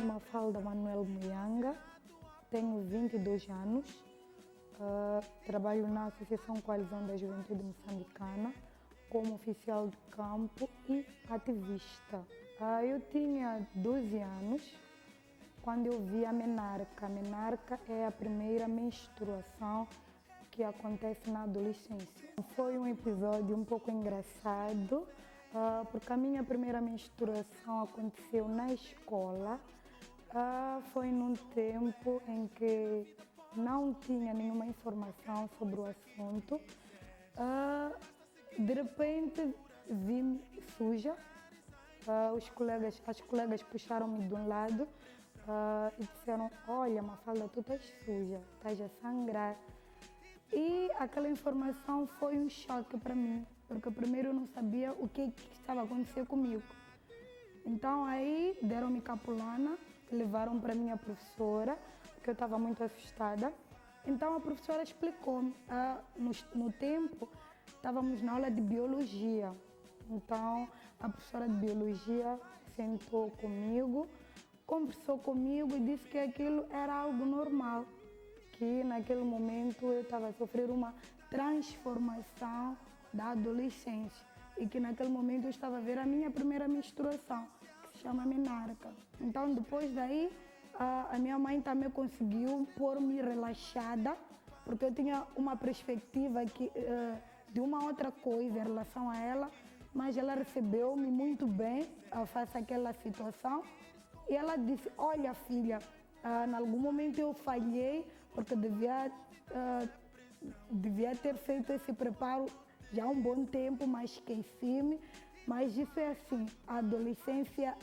nome é Mafalda Manuel Muyanga, tenho 22 anos, trabalho na Associação Coalizão da Juventude Moçambicana como oficial de campo e ativista. Eu tinha 12 anos quando eu vi a menarca. A menarca é a primeira menstruação que acontece na adolescência. Foi um episódio um pouco engraçado, porque a minha primeira menstruação aconteceu na escola. Foi num tempo em que não tinha nenhuma informação sobre o assunto. De repente vi-me suja. As colegas puxaram-me de um lado e disseram: olha, Mafalda, tu estás suja, estás a sangrar. E aquela informação foi um choque para mim, porque primeiro eu não sabia o que estava a acontecer comigo. Então aí deram-me capulana, levaram para a minha professora, porque eu estava muito assustada. Então a professora explicou-me. No tempo, estávamos na aula de biologia. Então a professora de biologia sentou comigo, conversou comigo e disse que aquilo era algo normal, que naquele momento eu estava a sofrer uma transformação da adolescência e que naquele momento eu estava a ver a minha primeira menstruação, que se chama menarca. Então depois daí a minha mãe também conseguiu pôr-me relaxada, porque eu tinha uma perspectiva de uma outra coisa em relação a ela, mas ela recebeu-me muito bem face àquela situação e ela disse: olha, filha, em algum momento eu falhei porque devia ter feito esse preparo já há um bom tempo, mas esqueci-me. Mas isso é assim, a adolescência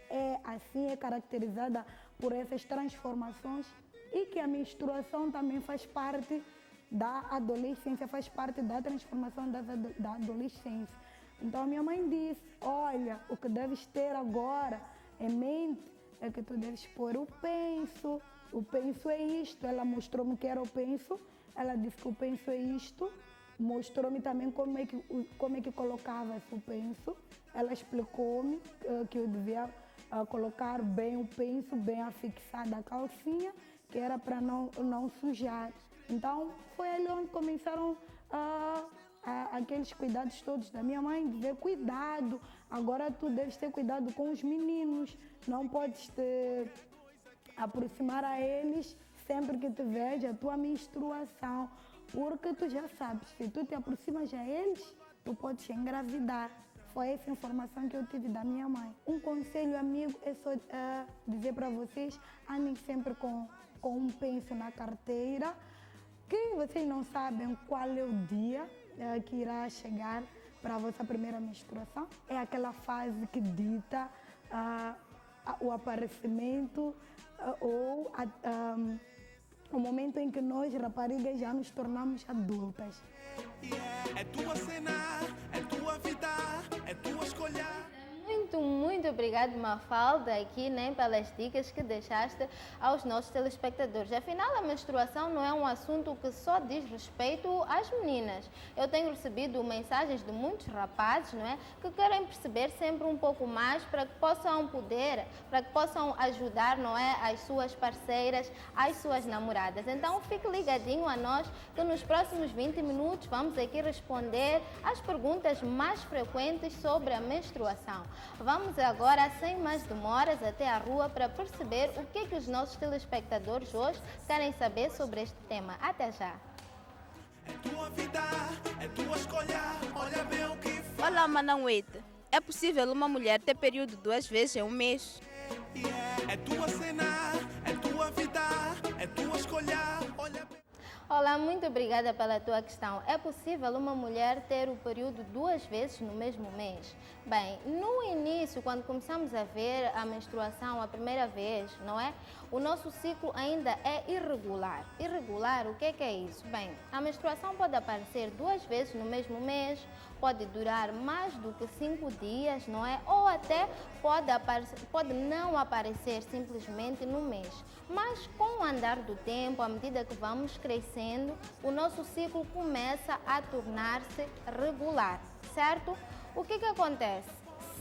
é assim, é caracterizada por essas transformações e que a menstruação também faz parte da adolescência, faz parte da transformação da adolescência. Então a minha mãe disse: olha, o que deves ter agora em mente é que tu deves pôr o penso. O penso é isto. Ela mostrou-me o que era o penso. Ela disse que o penso é isto. Mostrou-me também como é que colocava-se o penso. Ela explicou-me que eu devia colocar bem o penso, bem afixada a calcinha, que era para não sujar. Então foi ali onde começaram aqueles cuidados todos da minha mãe, dizer: cuidado, agora tu deves ter cuidado com os meninos, não podes te aproximar a eles sempre que te veja a tua menstruação, porque tu já sabes, se tu te aproximas a eles, tu podes engravidar. Foi essa informação que eu tive da minha mãe. Um conselho amigo é só dizer para vocês: andem sempre com um penso na carteira, que vocês não sabem qual é o dia que irá chegar para a vossa primeira menstruação. É aquela fase que dita o aparecimento ou o momento em que nós, raparigas, já nos tornamos adultas. É tua cena, é tua vida, é tua escolha. Muito obrigado, Mafalda, aqui, pelas dicas que deixaste aos nossos telespectadores. Afinal, a menstruação não é um assunto que só diz respeito às meninas. Eu tenho recebido mensagens de muitos rapazes, que querem perceber sempre um pouco mais para que possam ajudar, as suas parceiras, as suas namoradas. Então, fique ligadinho a nós, que nos próximos 20 minutos vamos aqui responder as perguntas mais frequentes sobre a menstruação. Vamos agora, sem mais demoras, até a rua para perceber o que os nossos telespectadores hoje querem saber sobre este tema. Até já! É tua vida, é tua escolha, olha bem o que faz. Olá, Manauete. É possível uma mulher ter período 2 vezes em um mês? É tua cena, é tua vida, é tua escolha, olha bem. Olá, muito obrigada pela tua questão. É possível uma mulher ter o período 2 vezes no mesmo mês? Bem, no início, quando começamos a ver a menstruação a primeira vez, o nosso ciclo ainda é irregular. Irregular, o que é isso? Bem, a menstruação pode aparecer 2 vezes no mesmo mês, pode durar mais do que 5 dias, Ou até pode não aparecer simplesmente no mês. Mas com o andar do tempo, à medida que vamos crescendo, o nosso ciclo começa a tornar-se regular, certo? O que acontece?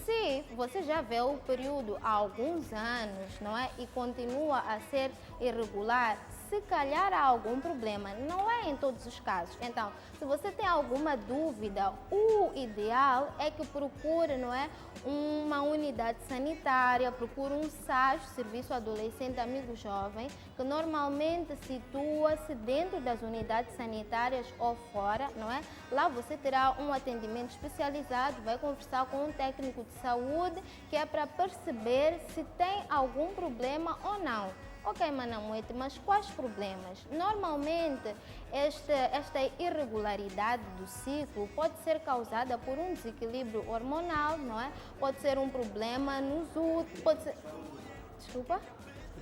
Se você já vê o período há alguns anos, não é? E continua a ser irregular, se calhar há algum problema. Não é em todos os casos. Então, se você tem alguma dúvida, o ideal é que procure, não é, uma unidade sanitária, procure um SAJ, Serviço Adolescente Amigo Jovem, que normalmente situa-se dentro das unidades sanitárias ou fora, não é? Lá você terá um atendimento especializado, vai conversar com um técnico de saúde, que é para perceber se tem algum problema ou não. Ok, Manamuete, mas quais problemas? Normalmente, esta irregularidade do ciclo pode ser causada por um desequilíbrio hormonal, não é? Pode ser um problema nos úteros, pode ser... Desculpa?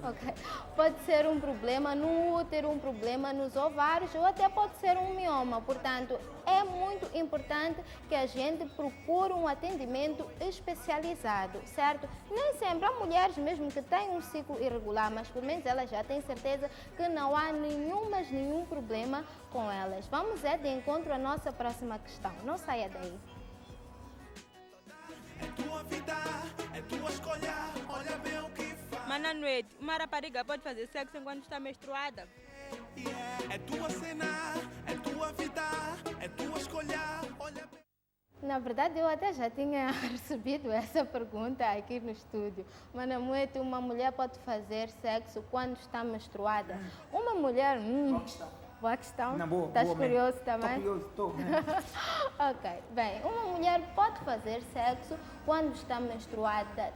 Ok. Pode ser um problema no útero, um problema nos ovários ou até pode ser um mioma. Portanto, é muito importante que a gente procure um atendimento especializado, certo? Nem sempre há mulheres mesmo que têm um ciclo irregular, mas pelo menos elas já têm certeza que não há nenhum problema com elas. Vamos de encontro à nossa próxima questão. Não saia daí. É tua vida, é tua escolha, olha bem o que faz. Mananuete, uma rapariga pode fazer sexo enquanto está menstruada? É tua cena, é tua vida, é tua escolha, olha bem. Na verdade, eu até já tinha recebido essa pergunta aqui no estúdio. Manamuete, uma mulher pode fazer sexo quando está menstruada? Uma mulher... Boa questão. Na boa, Estás boa, curioso também? Estou curioso, estou. Ok, bem, uma mulher pode fazer sexo quando está menstruada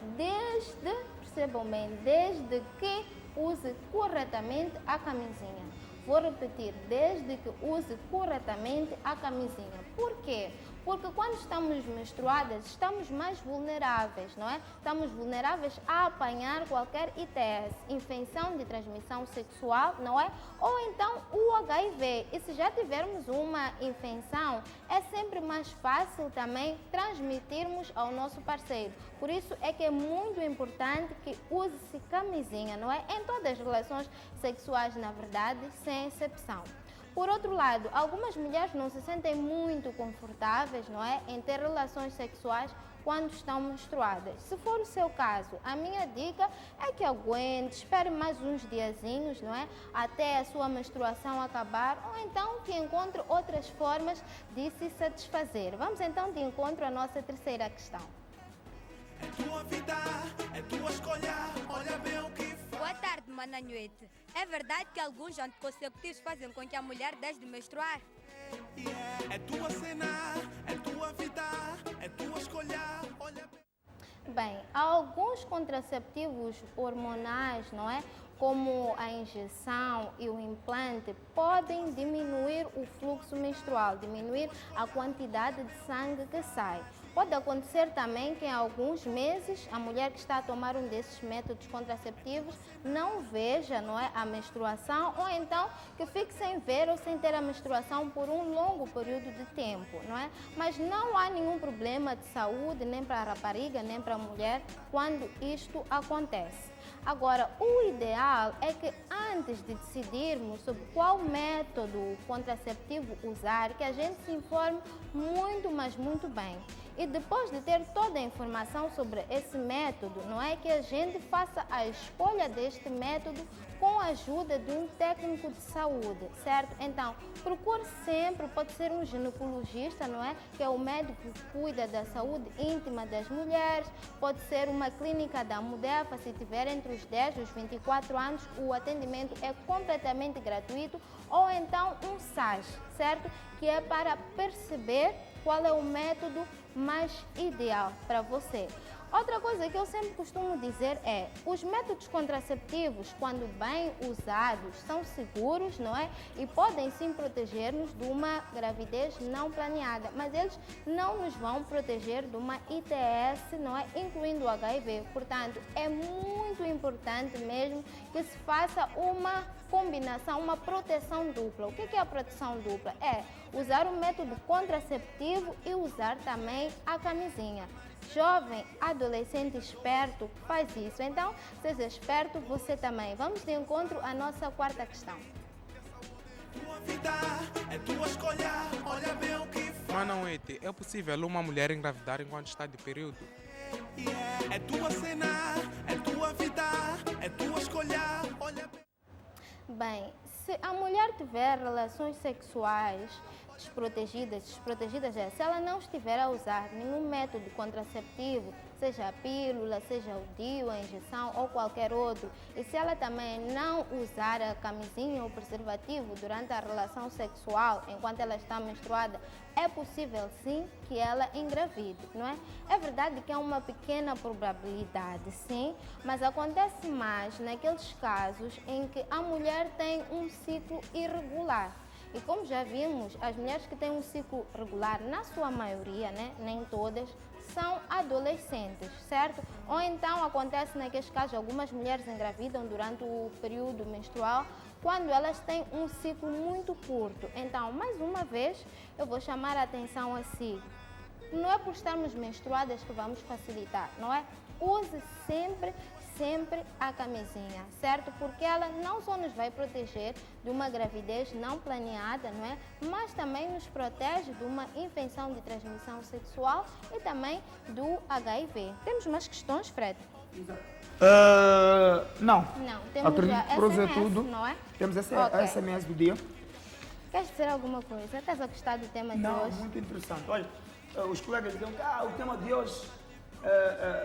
percebam bem, desde que use corretamente a camisinha. Vou repetir, desde que use corretamente a camisinha. Por quê? Porque quando estamos menstruadas, estamos mais vulneráveis, não é? Estamos vulneráveis a apanhar qualquer ITS, infecção de transmissão sexual, não é? Ou então o HIV. E se já tivermos uma infecção, é sempre mais fácil também transmitirmos ao nosso parceiro. Por isso é que é muito importante que use-se camisinha, não é? Em todas as relações sexuais, na verdade, sem exceção. Por outro lado, algumas mulheres não se sentem muito confortáveis, não é, em ter relações sexuais quando estão menstruadas. Se for o seu caso, a minha dica é que aguente, espere mais uns diazinhos, não é, até a sua menstruação acabar, ou então que encontre outras formas de se satisfazer. Vamos então de encontro à nossa terceira questão. É tua vida, é tua escolha, olha bem o que faz. Boa tarde, Mananuete. É verdade que alguns anticonceptivos fazem com que a mulher deixe de menstruar? É tua cena, é tua vida, é tua escolha, olha bem. Bem, há alguns contraceptivos hormonais, não é? Como a injeção e o implante, podem diminuir o fluxo menstrual, diminuir a quantidade de sangue que sai. Pode acontecer também que em alguns meses a mulher que está a tomar um desses métodos contraceptivos não veja, não é, a menstruação, ou então que fique sem ver ou sem ter a menstruação por um longo período de tempo, não é? Mas não há nenhum problema de saúde nem para a rapariga nem para a mulher quando isto acontece. Agora, o ideal é que antes de decidirmos sobre qual método contraceptivo usar, que a gente se informe muito, mas muito bem. E depois de ter toda a informação sobre esse método, não é, que a gente faça a escolha deste método com a ajuda de um técnico de saúde, certo? Então, procure sempre, pode ser um ginecologista, não é? Que é o médico que cuida da saúde íntima das mulheres, pode ser uma clínica da Mudefa, se tiver entre os 10 e os 24 anos, o atendimento é completamente gratuito, ou então um SAJ, certo? Que é para perceber qual é o método mais ideal para você. Outra coisa que eu sempre costumo dizer é, os métodos contraceptivos, quando bem usados, são seguros, não é? E podem sim proteger-nos de uma gravidez não planeada, mas eles não nos vão proteger de uma ITS, não é? Incluindo o HIV. Portanto, é muito importante mesmo que se faça uma combinação, uma proteção dupla. O que é a proteção dupla? É usar o método contraceptivo e usar também a camisinha. Jovem, adolescente esperto faz isso. Então, seja esperto você também. Vamos de encontro à nossa quarta questão. Tua vida, é tua escolha, olha bem o que faz. Mananuete, é possível uma mulher engravidar enquanto está de período? Yeah. É tua cena, é tua vida, é tua escolha. Olha bem. Bem, se a mulher tiver relações sexuais desprotegidas se ela não estiver a usar nenhum método contraceptivo, seja a pílula, seja o DIU, a injeção ou qualquer outro, e se ela também não usar a camisinha ou preservativo durante a relação sexual, enquanto ela está menstruada, é possível sim que ela engravide, não é? É verdade que é uma pequena probabilidade, sim, mas acontece mais naqueles casos em que a mulher tem um ciclo irregular. E como já vimos, as mulheres que têm um ciclo regular, na sua maioria, né, nem todas, são adolescentes, certo? Ou então acontece naqueles casos, algumas mulheres engravidam durante o período menstrual, quando elas têm um ciclo muito curto. Então, mais uma vez, eu vou chamar a atenção assim. Não é por estarmos menstruadas que vamos facilitar, não é? Use sempre a camisinha, certo? Porque ela não só nos vai proteger de uma gravidez não planeada, não é? Mas também nos protege de uma infecção de transmissão sexual e também do HIV. Temos mais questões, Fred? Não. Não, temos Acredito já que por hoje é SMS, tudo. não é? Temos esse Ok. SMS do dia. Queres dizer alguma coisa? Estás a gostar do tema de Não, hoje? muito interessante. Olha, os colegas diziam que o tema de hoje...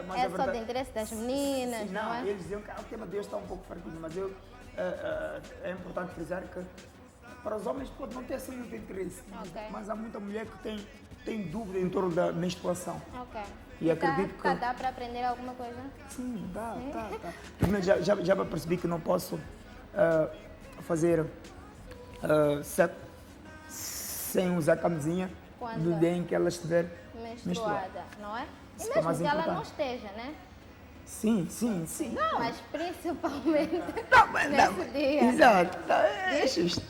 mas É a só verdade- de interesse das meninas, Sim, não é? Eles diziam que o tema de hoje está um pouco fraquinho, mas é importante frisar que para os homens pode não ter assim muito interesse, Ok. mas há muita mulher que tem dúvida em torno da menstruação. Ok. E acredito que... Dá para aprender alguma coisa? Sim, dá. Primeiro, já percebi que não posso fazer sexo sem usar camisinha Quando no dia em que ela estiver menstruada. Menstruada, não é? E Isso que é mesmo mais que ela não importante. esteja, né? Sim. Mas principalmente Mas nesse dia. Exato. É justo.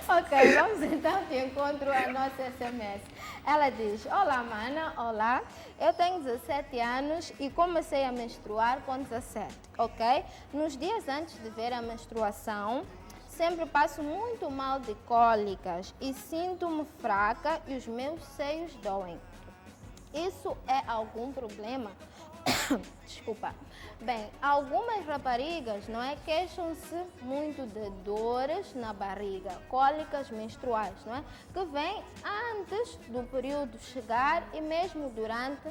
Ok, vamos então de encontro à nossa SMS. Ela diz: Olá, mana, olá. Eu tenho 17 anos e comecei a menstruar com 17, ok? Nos dias antes de ver a menstruação, sempre passo muito mal de cólicas e sinto-me fraca e os meus seios doem. Isso é algum problema? Desculpa. Bem, algumas raparigas, não é, queixam-se muito de dores na barriga, cólicas menstruais, não é, que vêm antes do período chegar e mesmo durante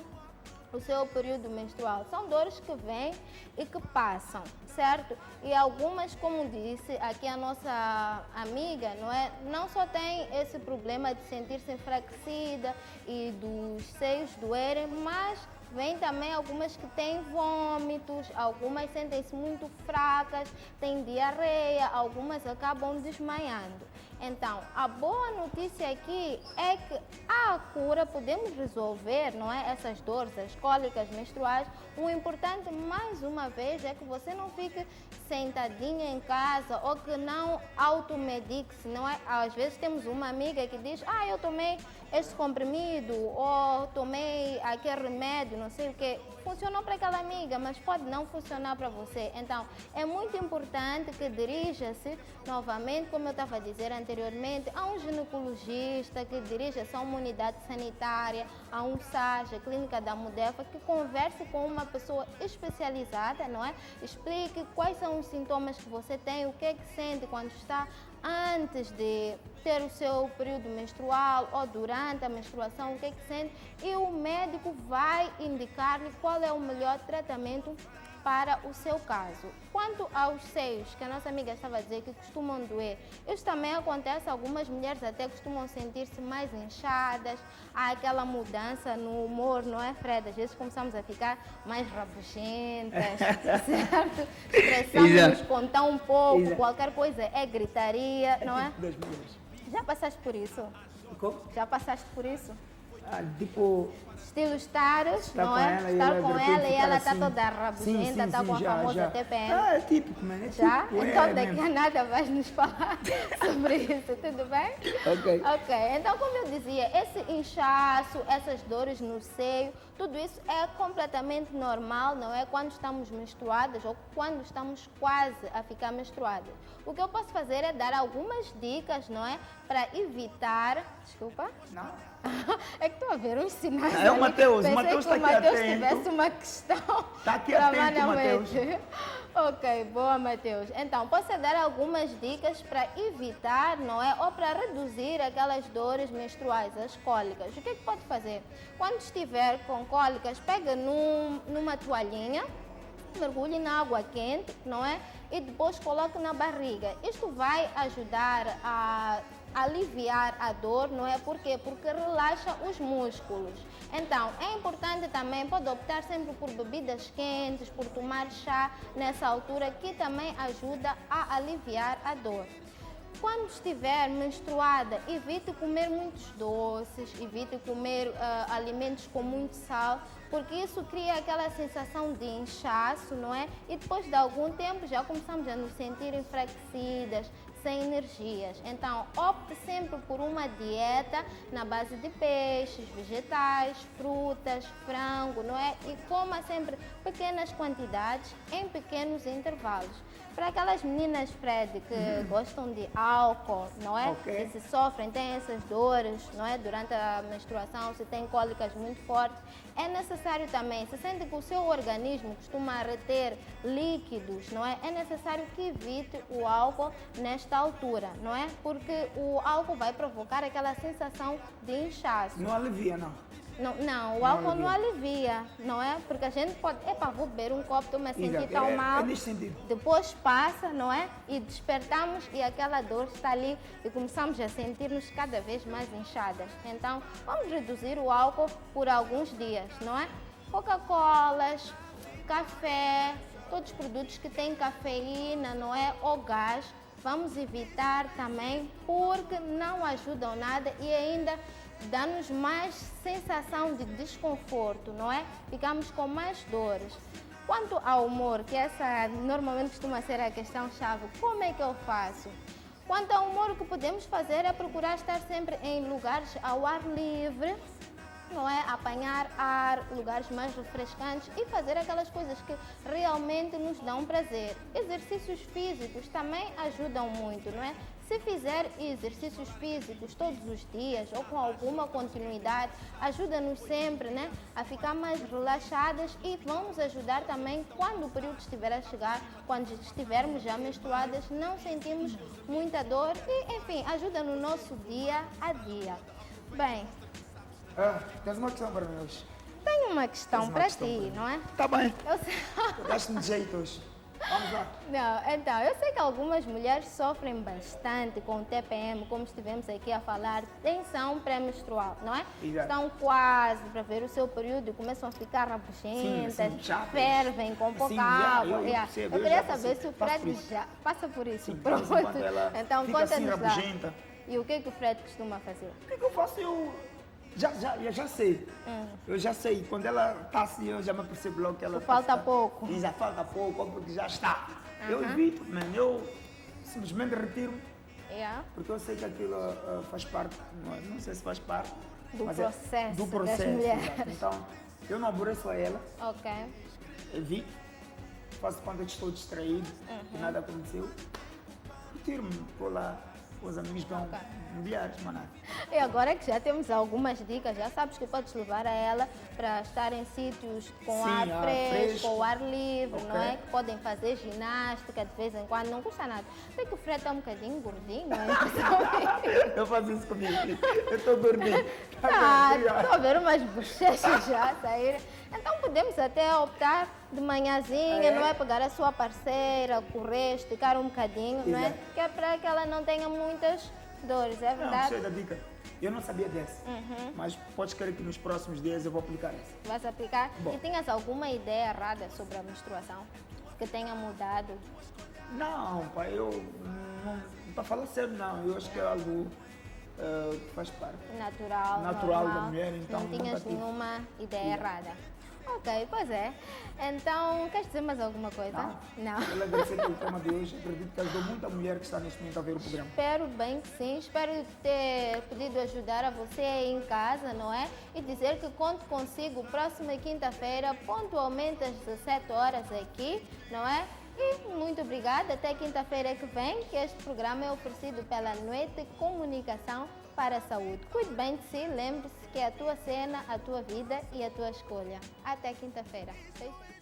o seu período menstrual. São dores que vêm e que passam, certo? E algumas, como disse aqui a nossa amiga, não é? Não só tem esse problema de sentir-se enfraquecida e dos seios doerem, mas vem também algumas que têm vômitos, algumas sentem-se muito fracas, têm diarreia, algumas acabam desmaiando. Então, a boa notícia aqui é que há a cura, podemos resolver, não é, essas dores, as cólicas menstruais. O importante, mais uma vez, é que você não fique sentadinha em casa ou que não automedique-se, não é? Às vezes temos uma amiga que diz: eu tomei esse comprimido ou tomei aquele remédio, não sei o que. Funcionou para aquela amiga, mas pode não funcionar para você. Então, é muito importante que dirija-se novamente, como eu estava a dizer anteriormente, a um ginecologista, que dirija-se a uma unidade sanitária, a um SAJ, a Clínica da Mudefa, que converse com uma pessoa especializada, não é? Explique quais são os sintomas que você tem, o que é que sente quando está antes de ter o seu período menstrual ou durante a menstruação, o que é que sente, e o médico vai indicar-lhe qual é o melhor tratamento para o seu caso. Quanto aos seios, que a nossa amiga estava a dizer que costumam doer, isso também acontece, algumas mulheres até costumam sentir-se mais inchadas, há aquela mudança no humor, não é, Fred? Às vezes começamos a ficar mais rabugentas, certo? Estressamos-nos com tão pouco, Exato. qualquer coisa é gritaria, não é? Das mulheres. Já passaste por isso? Como? Já passaste por isso? Tipo, Estilo estares, estar não com é? ela e Estar ela com de repente ela e ficar ela está assim. toda rabugenta, está com a famosa TPM. É típico, mano. É Já? típico, Então daqui mesmo. a nada vais nos falar sobre isso, tudo bem? Ok. Ok, então como eu dizia, esse inchaço, essas dores no seio, tudo isso é completamente normal, não é? Quando estamos menstruadas ou quando estamos quase a ficar menstruadas. O que eu posso fazer é dar algumas dicas, não é? Para evitar... Desculpa? Não. É que estou a ver uns sinais. É o ali. Mateus, o Pensei Mateus que está o aqui Mateus atento. tivesse uma questão. Está aqui para atento, Mateus. Manuete. Ok, boa, Mateus. Então, posso dar algumas dicas para evitar, não é? Ou para reduzir aquelas dores menstruais, as cólicas. O que é que pode fazer? Quando estiver com cólicas, pega numa toalhinha, mergulhe na água quente, não é? E depois coloque na barriga. Isto vai ajudar a aliviar a dor, não é? Por quê? Porque relaxa os músculos. Então, é importante também, pode optar sempre por bebidas quentes, por tomar chá nessa altura, que também ajuda a aliviar a dor. Quando estiver menstruada, evite comer muitos doces, evite comer alimentos com muito sal, porque isso cria aquela sensação de inchaço, não é? E depois de algum tempo já começamos a nos sentir enfraquecidas, sem energias. Então, opte sempre por uma dieta na base de peixes, vegetais, frutas, frango, não é? E coma sempre pequenas quantidades em pequenos intervalos. Para aquelas meninas, Fred, que gostam de álcool, não é? Ok. E se sofrem, têm essas dores, não é? Durante a menstruação, se têm cólicas muito fortes, é necessário também, se sente que o seu organismo costuma reter líquidos, não é? É necessário que evite o álcool nesta altura, não é? Porque o álcool vai provocar aquela sensação de inchaço. Não alivia, não. Não, o álcool não alivia, não é? Porque a gente pode, vou beber um copo, estou-me a sentir Exato, tão mal. É nesse sentido. Depois passa, não é? E despertamos e aquela dor está ali e começamos a sentir-nos cada vez mais inchadas. Então, vamos reduzir o álcool por alguns dias, não é? Coca-Colas, café, todos os produtos que têm cafeína, não é? Ou gás, vamos evitar também porque não ajudam nada e ainda dá-nos mais sensação de desconforto, não é? Ficamos com mais dores. Quanto ao humor, que essa normalmente costuma ser a questão-chave, como é que eu faço? Quanto ao humor, o que podemos fazer é procurar estar sempre em lugares ao ar livre, não é? Apanhar ar, lugares mais refrescantes e fazer aquelas coisas que realmente nos dão prazer. Exercícios físicos também ajudam muito, não é? Se fizer exercícios físicos todos os dias ou com alguma continuidade, ajuda-nos sempre, né, a ficar mais relaxadas e vão nos ajudar também quando o período estiver a chegar, quando estivermos já menstruadas, não sentimos muita dor e, enfim, ajuda no nosso dia a dia. Bem, Tens uma questão para mim hoje. tenho uma questão Tens uma para questão ti, para mim. não é? Tá bem. Eu sei... Deste-me de jeito hoje. Vamos lá. Não, então, eu sei que algumas mulheres sofrem bastante com o TPM, como estivemos aqui a falar, tensão pré-menstrual, não é? Exato. Estão quase para ver o seu período e começam a ficar rabugentas, Sim, chatas. fervem com pouca Sim, água. eu percebo, Eu eu queria já saber passei- se o passo por Fred isso. já passa por isso. Sim, Pronto. de vez em quando ela Então, fica assim, conta-nos lá. rabugenta. E o que é que o Fred costuma fazer? O que eu faço? Eu já sei. Eu já sei. Quando ela está assim, eu já me percebo logo que ela Falta pouco. E já falta pouco, ou porque já está. Eu evito, mano. Eu simplesmente retiro-me, Yeah. porque eu sei que aquilo faz parte, não sei se faz parte, Do mas processo do das processo. mulheres. Exato. Então, eu não aborreço a ela, Ok. evito, faço quando estou distraído, que nada aconteceu, retiro-me, vou lá, os amigos vão milhares, manada. E agora que já temos algumas dicas, já sabes que podes levar a ela para estar em sítios com Sim, ar ar fresco, fresco. ou ar livre, Ok. não é? Que podem fazer ginástica de vez em quando, não custa nada. Sei que o Fred está um bocadinho gordinho, não é? Eu faço isso comigo, eu estou gordinho. Ah, bem, obrigado. estou a ver umas bochechas já a sair. Então podemos até optar de manhãzinha, não é? Pegar a sua parceira, correr, esticar um bocadinho, não é? Exato. Que é para que ela não tenha muitas dores, é Não, verdade? gostei da dica. Eu não sabia dessa, mas podes crer que nos próximos dias eu vou aplicar essa. Vais aplicar? Bom. E tinhas alguma ideia errada sobre a menstruação? Que tenha mudado? Não, pai, para falar sério, não. Eu acho que é algo que faz parte. Natural, Natural normal. da mulher, então Não tinhas nunca tive. nenhuma ideia errada? Ok, pois é. Então, queres dizer mais alguma coisa? Não. Eu agradecer pelo tema de hoje. Acredito que ajudou muita mulher que está neste momento a ver o programa. Espero bem que sim. Espero ter podido ajudar a você aí em casa, não é? E dizer que conto consigo próxima quinta-feira, pontualmente às 17 horas aqui, não é? E muito obrigada. Até quinta-feira que vem, que este programa é oferecido pela Noite Comunicação para a saúde. Cuide bem de si, lembre-se que é a tua cena, a tua vida e a tua escolha. Até quinta-feira. Beijo.